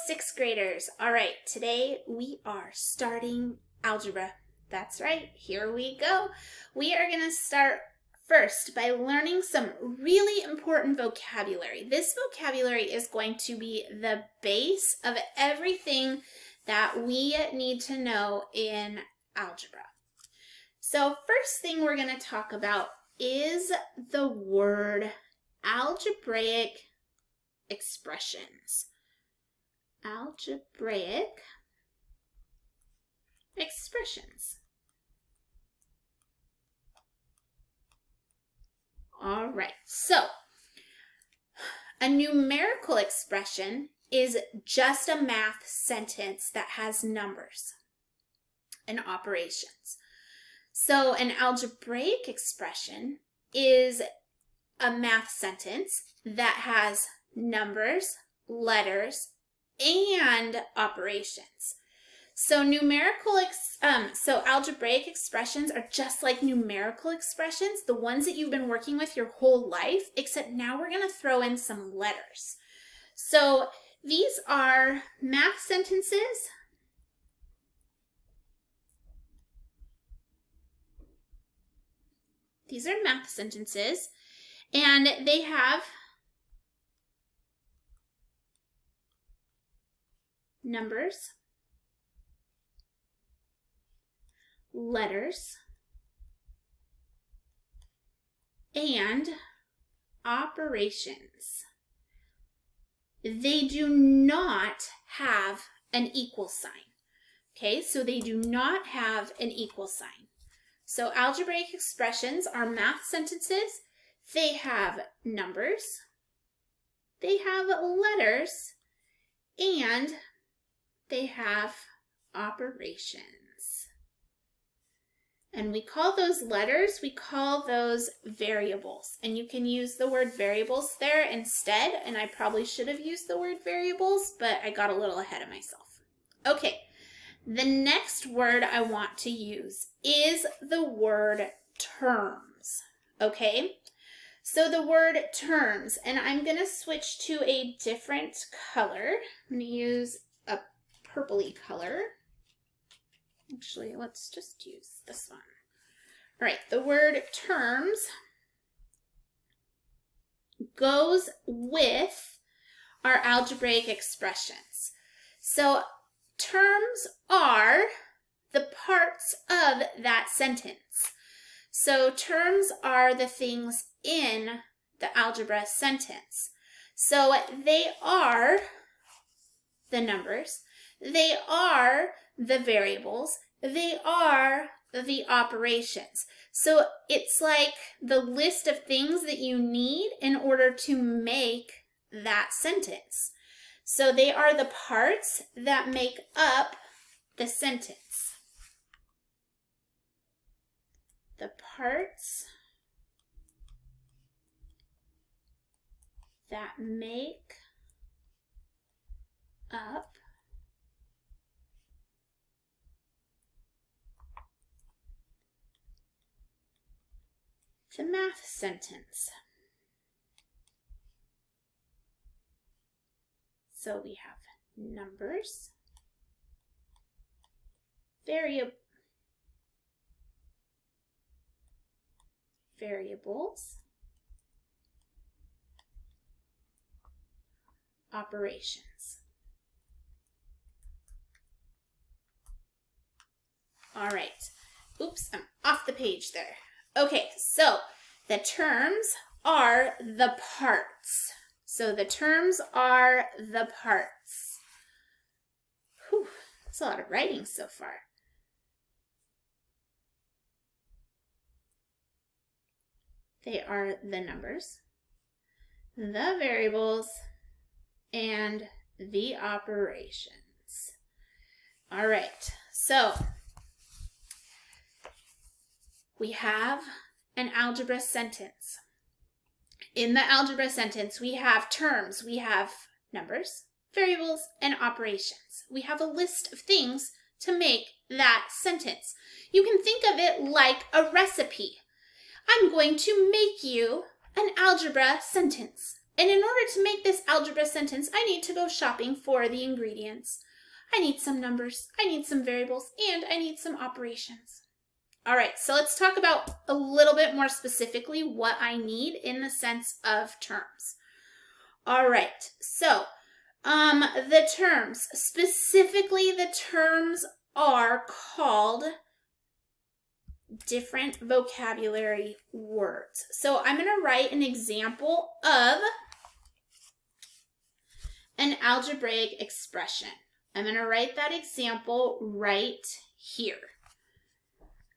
sixth graders. All right, today we are starting algebra. That's right, here we go. We are going to start first by learning some really important vocabulary. This vocabulary is going to be the base of everything that we need to know in algebra. So first thing we're going to talk about is the word algebraic expressions. Algebraic expressions. All right, so a numerical expression is just a math sentence that has numbers and operations. So an algebraic expression is a math sentence that has numbers, letters, and operations. So algebraic expressions are just like numerical expressions, the ones that you've been working with your whole life, except now we're going to throw in some letters. So these are math sentences. These are math sentences, and they have numbers, letters, and operations. They do not have an equal sign. Okay, so they do not have an equal sign. So algebraic expressions are math sentences. They have numbers, they have letters, and they have operations. And we call those letters, we call those variables. And you can use the word variables there instead. And I probably should have used the word variables, but I got a little ahead of myself. Okay, the next word I want to use is the word terms. Okay, so the word terms, and I'm going to switch to a different color. I'm going to use a purpley color. Actually, let's just use this one. All right, the word terms goes with our algebraic expressions. So terms are the parts of that sentence. So terms are the things in the algebra sentence. So they are the numbers, they are the variables, they are the operations. So it's like the list of things that you need in order to make that sentence. So they are the parts that make up the sentence. The parts that make up the math sentence. So we have numbers, variables, operations. All right. Oops, I'm off the page there. Okay, so the terms are the parts. So the terms are the parts. Whew, that's a lot of writing so far. They are the numbers, the variables, and the operations. All right, so we have an algebra sentence. In the algebra sentence, we have terms, we have numbers, variables, and operations. We have a list of things to make that sentence. You can think of it like a recipe. I'm going to make you an algebra sentence. And in order to make this algebra sentence, I need to go shopping for the ingredients. I need some numbers, I need some variables, and I need some operations. All right, so let's talk about a little bit more specifically what I need in the sense of terms. All right, so the terms, specifically the terms are called different vocabulary words. So I'm going to write an example of an algebraic expression. I'm going to write that example right here.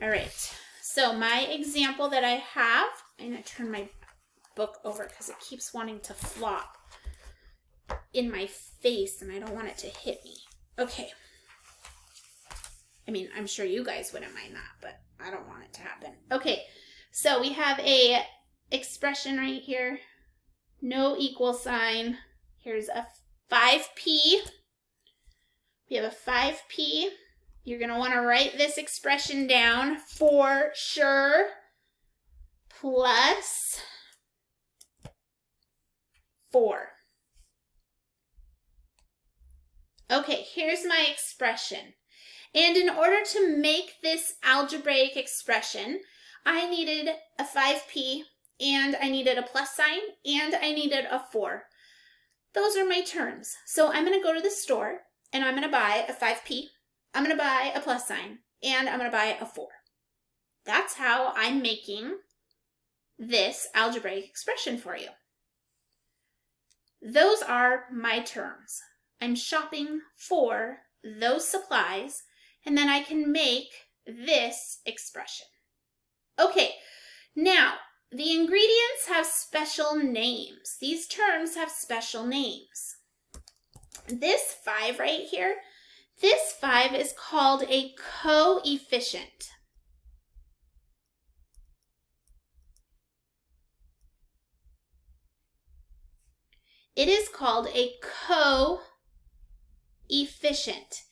All right, so my example that I have, I'm going to turn my book over because it keeps wanting to flop in my face and I don't want it to hit me. Okay. I mean, I'm sure you guys wouldn't mind that, but I don't want it to happen. Okay, so we have a expression right here. No equal sign. Here's a 5p. We have a 5p. You're going to want to write this expression down for sure. Plus 4. Okay, here's my expression. And in order to make this algebraic expression, I needed a 5p, and I needed a plus sign, and I needed a 4. Those are my terms. So I'm going to go to the store, and I'm going to buy a 5p, I'm going to buy a plus sign, and I'm going to buy a 4. That's how I'm making this algebraic expression for you. Those are my terms. I'm shopping for those supplies, and then I can make this expression. Okay, now the ingredients have special names. These terms have special names. This 5 right here, this 5 is called a coefficient. It is called a coefficient.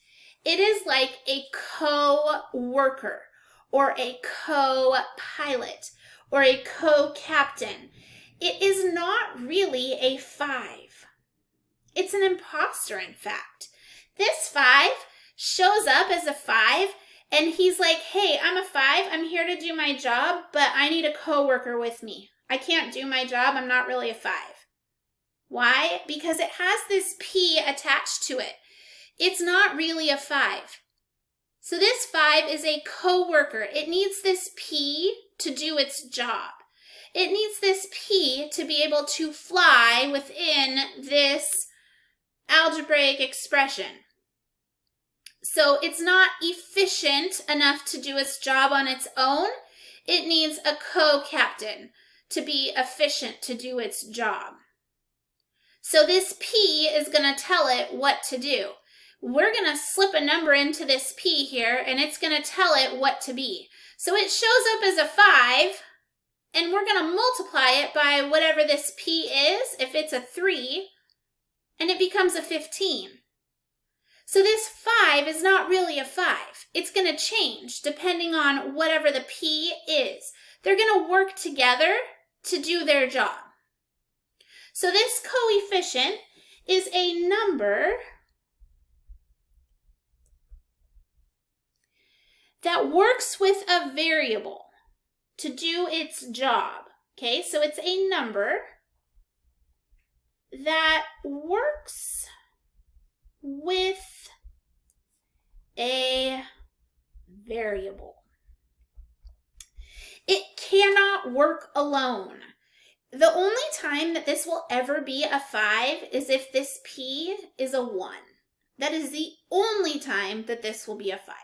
It is like a co-worker or a co-pilot or a co-captain. It is not really a 5. It's an imposter, in fact. This 5 shows up as a 5 and he's like, hey, I'm a 5. I'm here to do my job, but I need a co-worker with me. I can't do my job. I'm not really a 5. Why? Because it has this P attached to it. It's not really a 5. So this 5 is a co-worker. It needs this P to do its job. It needs this P to be able to fly within this algebraic expression. So it's not efficient enough to do its job on its own. It needs a co-captain to be efficient to do its job. So this P is going to tell it what to do. We're going to slip a number into this P here, and it's going to tell it what to be. So it shows up as a 5, and we're going to multiply it by whatever this P is, if it's a 3, and it becomes a 15. So this 5 is not really a 5. It's going to change depending on whatever the P is. They're going to work together to do their job. So this coefficient is a number that works with a variable to do its job. Okay, so it's a number that works with a variable. It cannot work alone. The only time that this will ever be a 5 is if this P is a 1. That is the only time that this will be a 5.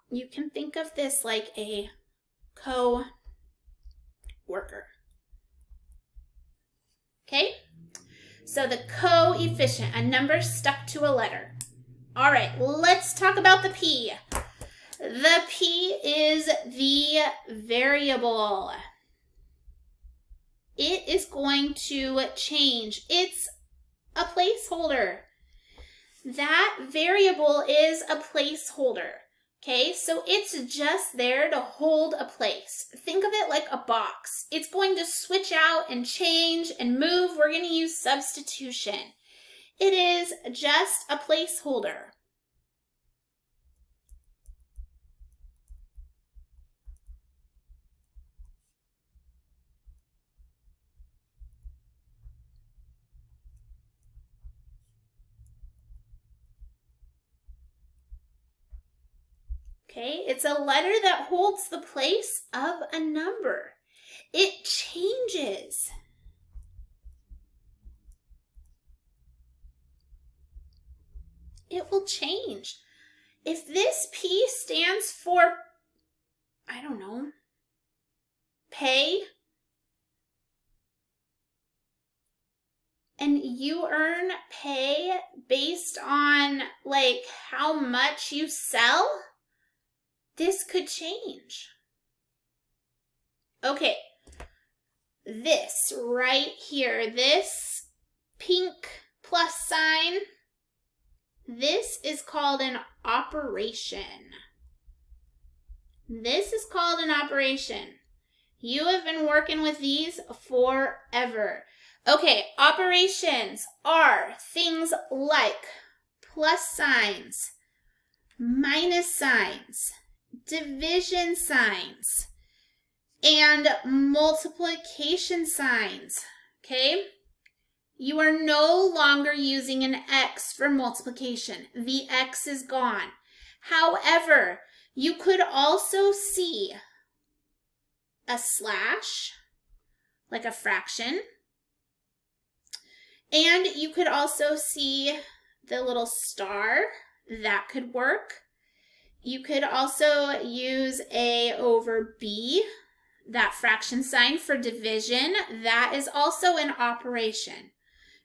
You can think of this like a co-worker. Okay? So the coefficient, a number stuck to a letter. All right, let's talk about the P. The P is the variable. It is going to change. It's a placeholder. That variable is a placeholder. Okay, so it's just there to hold a place. Think of it like a box. It's going to switch out and change and move. We're going to use substitution. It is just a placeholder. Okay, it's a letter that holds the place of a number. It changes. It will change. If this P stands for, I don't know, pay, and you earn pay based on like how much you sell, this could change. Okay, this right here, this pink plus sign, this is called an operation. This is called an operation. You have been working with these forever. Okay, operations are things like plus signs, minus signs, division signs, and multiplication signs, okay? You are no longer using an X for multiplication. The X is gone. However, you could also see a slash, like a fraction, and you could also see the little star. That could work. You could also use A over B, that fraction sign for division. That is also an operation.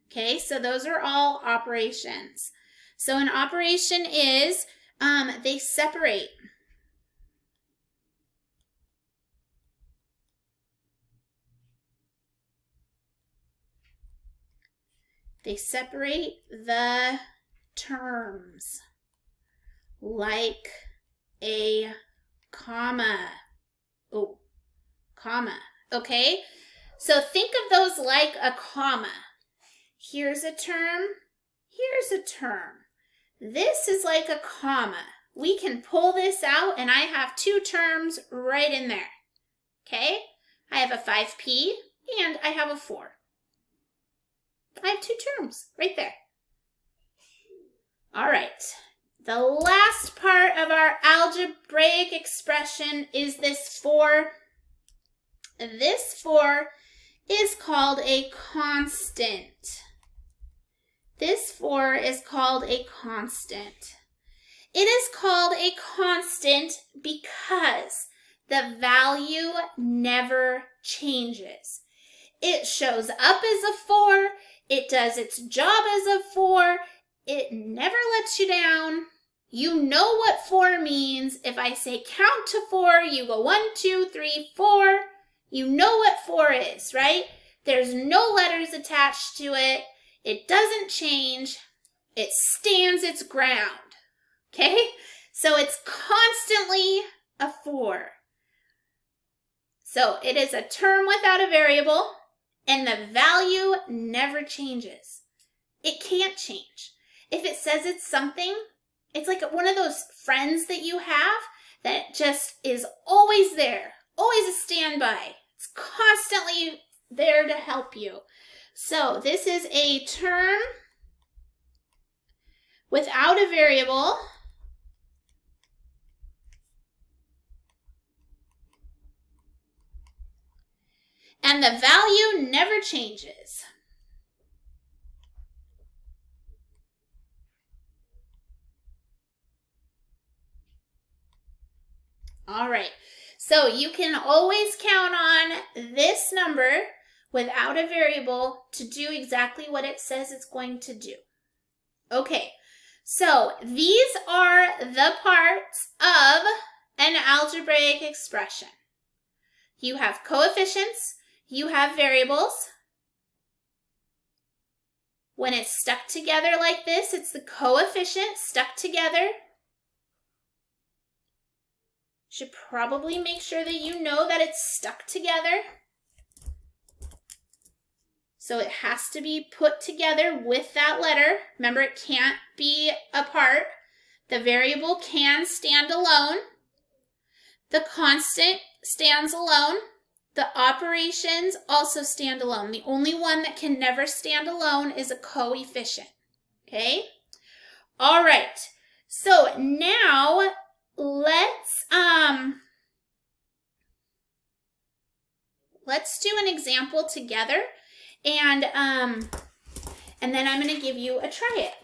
Okay, so those are all operations. So an operation is, they separate. They separate the terms like a comma. Oh, comma. Okay, so think of those like a comma. Here's a term. Here's a term. This is like a comma. We can pull this out and I have two terms right in there. Okay, I have a 5p and I have a 4. I have two terms right there. All right. The last part of our algebraic expression is this 4. This 4 is called a constant. This 4 is called a constant. It is called a constant because the value never changes. It shows up as a 4. It does its job as a 4. It never lets you down. You know what 4 means. If I say count to 4, you go 1, 2, 3, 4. You know what 4 is, right? There's no letters attached to it. It doesn't change. It stands its ground. Okay? So it's constantly a 4. So it is a term without a variable, and the value never changes. It can't change. If it says it's something, it's like one of those friends that you have that just is always there, always a standby. It's constantly there to help you. So this is a term without a variable. And the value never changes. All right, so you can always count on this number without a variable to do exactly what it says it's going to do. Okay, so these are the parts of an algebraic expression. You have coefficients, you have variables. When it's stuck together like this, it's the coefficient stuck together. Should probably make sure that you know that it's stuck together. So it has to be put together with that letter. Remember, it can't be apart. The variable can stand alone. The constant stands alone. The operations also stand alone. The only one that can never stand alone is a coefficient. Okay? All right. So now let's do an example together. And then I'm going to give you a try it.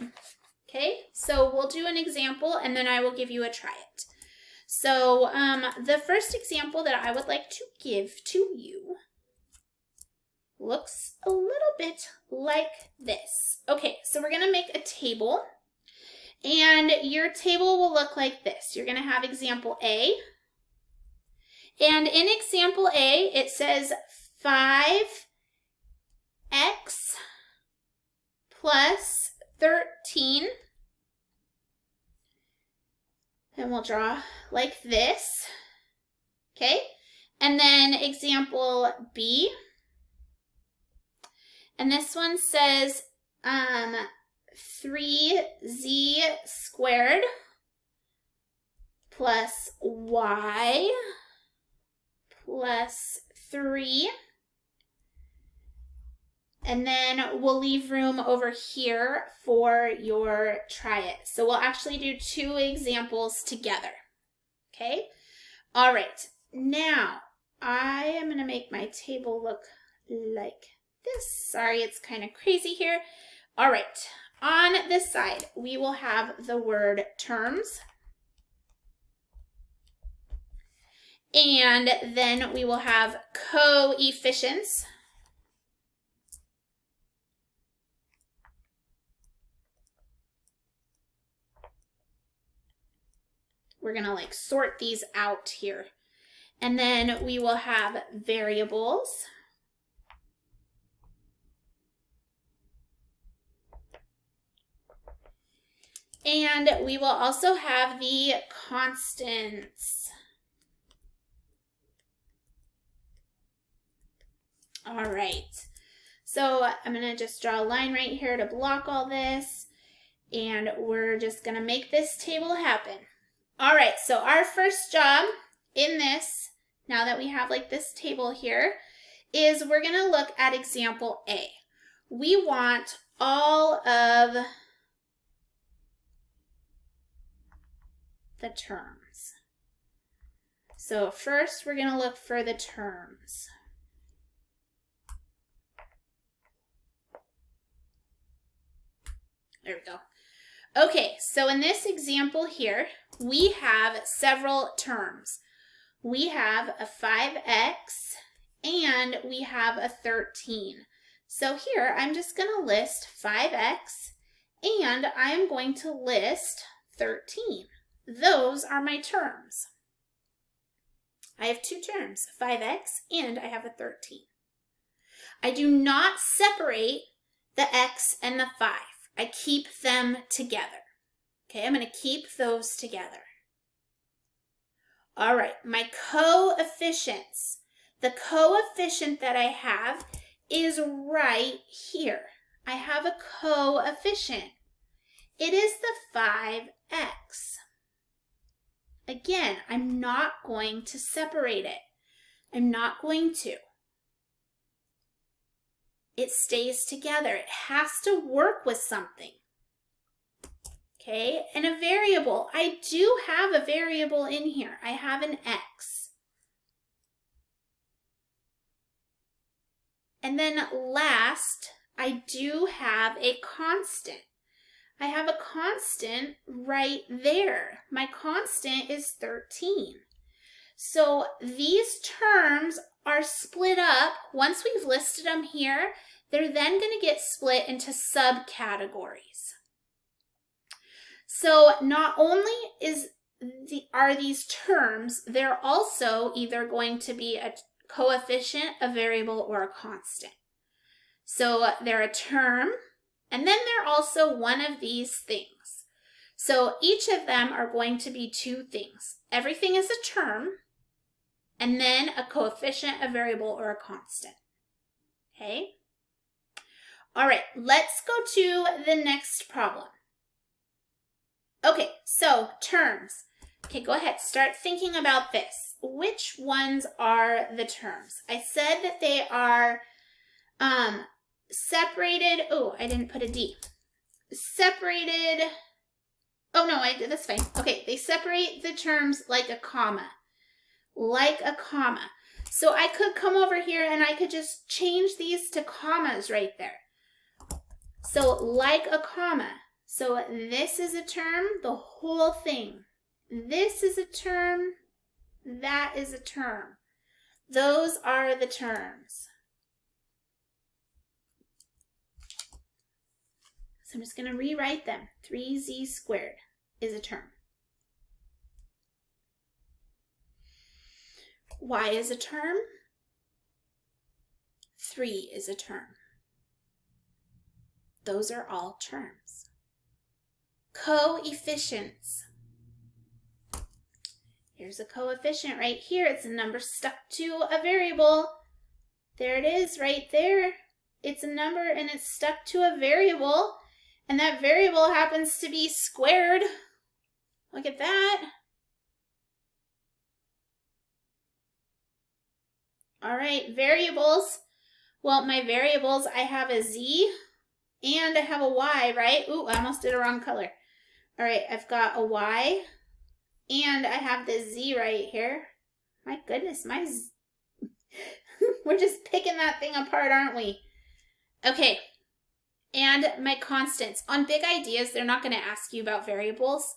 Okay, so we'll do an example and then I will give you a try it. So the first example that I would like to give to you looks a little bit like this. Okay, so we're going to make a table. And your table will look like this. You're going to have example A. And in example A, it says 5x plus 13, and we'll draw like this, okay? And then example B, and this one says 3z squared plus y plus 3. And then we'll leave room over here for your try it. So we'll actually do 2 examples together. Okay? All right. Now, I am going to make my table look like this. Sorry, it's kind of crazy here. All right. On this side, we will have the word terms. And then we will have coefficients. We're going to like sort these out here. And then we will have variables. And we will also have the constants. All right. So I'm going to just draw a line right here to block all this. And we're just going to make this table happen. All right, so our first job in this, now that we have like this table here, is we're going to look at example A. We want all of the terms. So first we're going to look for the terms. There we go. Okay, so in this example here, we have several terms. We have a 5x and we have a 13. So here I'm just going to list 5x and I am going to list 13. Those are my terms. I have 2 terms, 5x and I have a 13. I do not separate the x and the 5. I keep them together. Okay, I'm going to keep those together. All right, my coefficients. The coefficient that I have is right here. I have a coefficient. It is the 5x. Again, I'm not going to separate it. I'm not going to. It stays together. It has to work with something. Okay, and a variable. I do have a variable in here. I have an x. And then last, I do have a constant. I have a constant right there. My constant is 13. So these terms are split up. Once we've listed them here, they're then going to get split into subcategories. So not only are these terms, they're also either going to be a coefficient, a variable, or a constant. So they're a term, and then they're also one of these things. So each of them are going to be two things. Everything is a term, and then a coefficient, a variable, or a constant. Okay? All right, let's go to the next problem. Okay, so terms. Okay, go ahead, start thinking about this. Which ones are the terms? I said that they are separated. Oh, I didn't put a D. Separated. Oh, no, that's fine. Okay, they separate the terms like a comma. Like a comma. So I could come over here and I could just change these to commas right there. So like a comma. So this is a term, the whole thing. This is a term, that is a term. Those are the terms. So I'm just going to rewrite them. 3z squared is a term. Y is a term. 3 is a term. Those are all terms. Coefficients. Here's a coefficient right here. It's a number stuck to a variable. There it is right there. It's a number and it's stuck to a variable. And that variable happens to be squared. Look at that. All right, variables. Well, my variables, I have a z and I have a y, right? Ooh, I almost did a wrong color. All right, I've got a y and I have this z right here. My goodness, we're just picking that thing apart, aren't we? Okay, and my constants. On big ideas, they're not going to ask you about variables.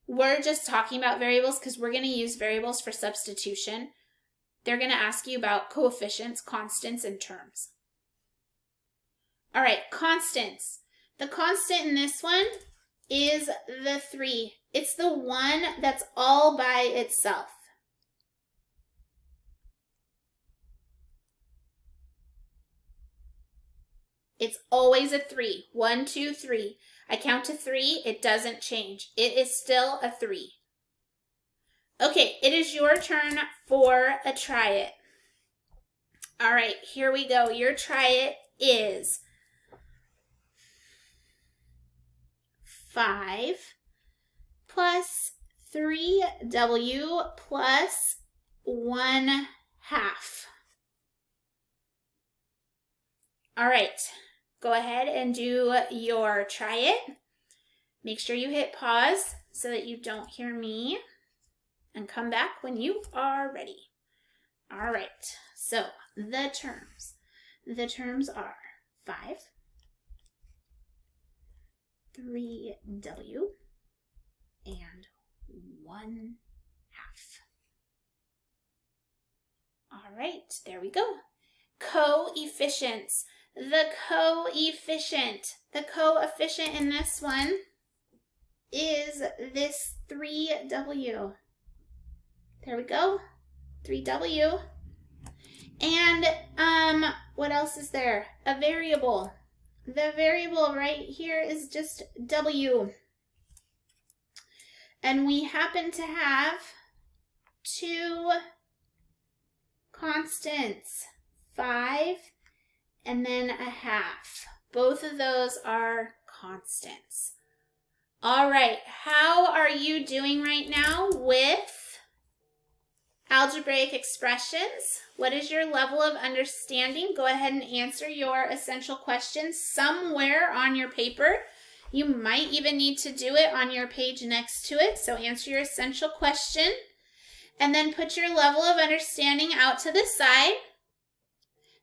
We're just talking about variables because we're going to use variables for substitution. They're going to ask you about coefficients, constants, and terms. All right, constants. The constant in this one is the 3. It's the one that's all by itself. It's always a 3. 1, 2, 3. I count to 3. It doesn't change. It is still a 3. Okay, it is your turn for a try it. All right, here we go. Your try it is 5 plus 3w plus 1/2. All right, go ahead and do your try it. Make sure you hit pause so that you don't hear me. And come back when you are ready. All right, so the terms. The terms are 5, 3w, and 1/2. All right, there we go. Coefficients. The coefficient in this one is this 3w. There we go, 3w. And what else is there? A variable. The variable right here is just w. And we happen to have 2 constants, 5 and then 1/2. Both of those are constants. All right, how are you doing right now with algebraic expressions? What is your level of understanding? Go ahead and answer your essential questions somewhere on your paper. You might even need to do it on your page next to it. So answer your essential question and then put your level of understanding out to the side.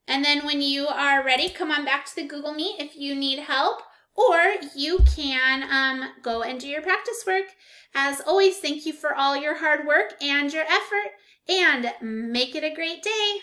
And then when you are ready, come on back to the Google Meet if you need help, or you can go and do your practice work. As always, thank you for all your hard work and your effort. And make it a great day.